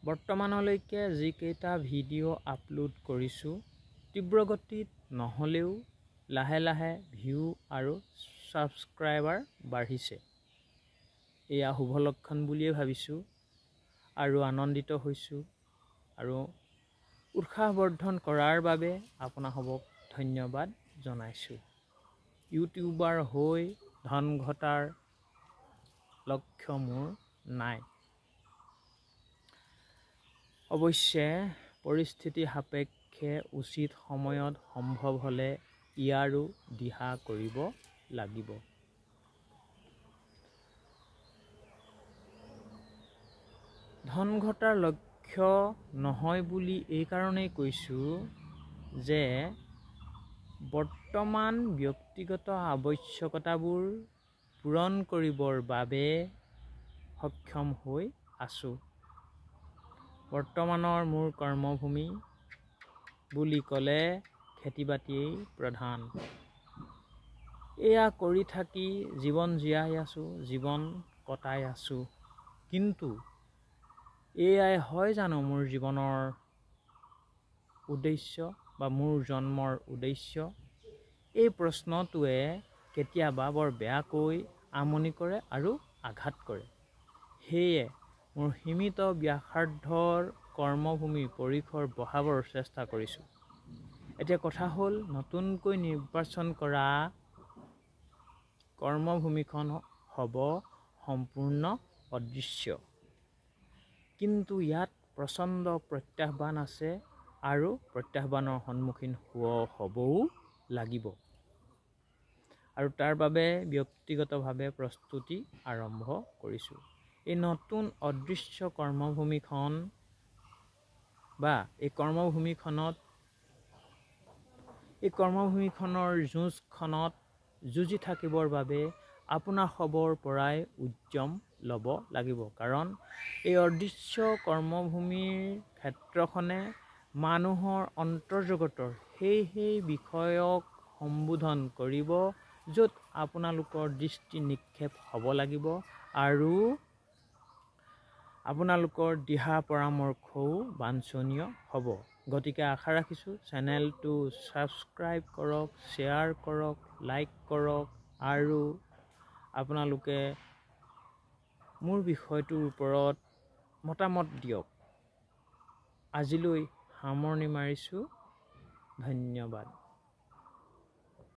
বৰ্তমানলৈকে যিকেইটা video' upload কৰিছোঁ তীব্ৰ গতিত নহ'লেও লাহে লাহে ভিউ আৰু ছাবস্ক্ৰাইবাৰ বাঢ়িছে। এয়া শুভ লক্ষণ বুলিয়ে ভাবিছোঁ আৰু আনন্দিত হৈছোঁ আৰু উৎসাহ বৰ্ধন কৰাৰ বাবে আপোনাসবক ধন্যবাদ জনাইছোঁ। ইউটিউবাৰ হৈ ধন ঘটাৰ লক্ষ্য মোৰ নাই। অৱশ্যে পৰিস্থিতি সাপেক্ষে উচিত সময়ত সম্ভৱ হ'লে ইয়াৰো দিহা কৰিব লাগিব। ধন ঘটাৰ লক্ষ্য নহয় বুলি এই কাৰণেই কৈছোঁ যে বৰ্তমান ব্যক্তিগত আৱশ্যকতাবোৰ পূৰণ কৰিবৰ বাবে সক্ষম হৈ আছোঁ। বৰ্তমানৰ মোৰ কৰ্মভূমি বুলি ক'লে খেতি-বাতিয়েই প্ৰধান। এয়া কৰি থাকি জীৱন জীয়াই আছোঁ, জীৱন কটাই আছোঁ। কিন্তু এয়াই হয় জানো মোৰ জীৱনৰ উদ্দেশ্য বা মোৰ জন্মৰ উদ্দেশ্য? এই প্ৰশ্নটোৱে কেতিয়াবা বৰ বেয়াকৈ আমনি কৰে আৰু আঘাত কৰে। সেয়ে মোৰ সীমিত ব্যাসাৰ্ধৰ কৰ্মভূমি পৰিসৰ বঢ়াবৰ চেষ্টা কৰিছোঁ। এতিয়া কথা হ'ল নতুনকৈ নিৰ্বাচন কৰা কৰ্মভূমিখন হ'ব সম্পূৰ্ণ অদৃশ্য। কিন্তু ইয়াত প্ৰচণ্ড প্ৰত্যাহ্বান আছে আৰু প্ৰত্যাহ্বানৰ সন্মুখীন হ'বও লাগিব। আৰু তাৰ বাবে ব্যক্তিগতভাৱে প্ৰস্তুতি আৰম্ভ কৰিছোঁ। এই নতুন অদৃশ্য কৰ্মভূমিখন বা এই কৰ্মভূমিখনৰ যুঁজখনত যুঁজি থাকিবৰ বাবে আপোনাৰ সবৰ পৰাই উদ্যম ল'ব লাগিব। কাৰণ এই অদৃশ্য কৰ্মভূমিৰ ক্ষেত্ৰখনে মানুহৰ অন্তৰ্জগতৰ সেই বিষয়ক সম্বোধন কৰিব য'ত আপোনালোকৰ দৃষ্টি নিক্ষেপ হ'ব লাগিব আৰু আপোনালোকৰ দিহা পৰামৰ্শও বাঞ্ছনীয় হ'ব। গতিকে আশা ৰাখিছোঁ চেনেলটো ছাবস্ক্ৰাইব কৰক, শ্বেয়াৰ কৰক, লাইক কৰক আৰু আপোনালোকে মোৰ বিষয়টোৰ ওপৰত মতামত দিয়ক। আজিলৈ সামৰণি মাৰিছোঁ। ধন্যবাদ।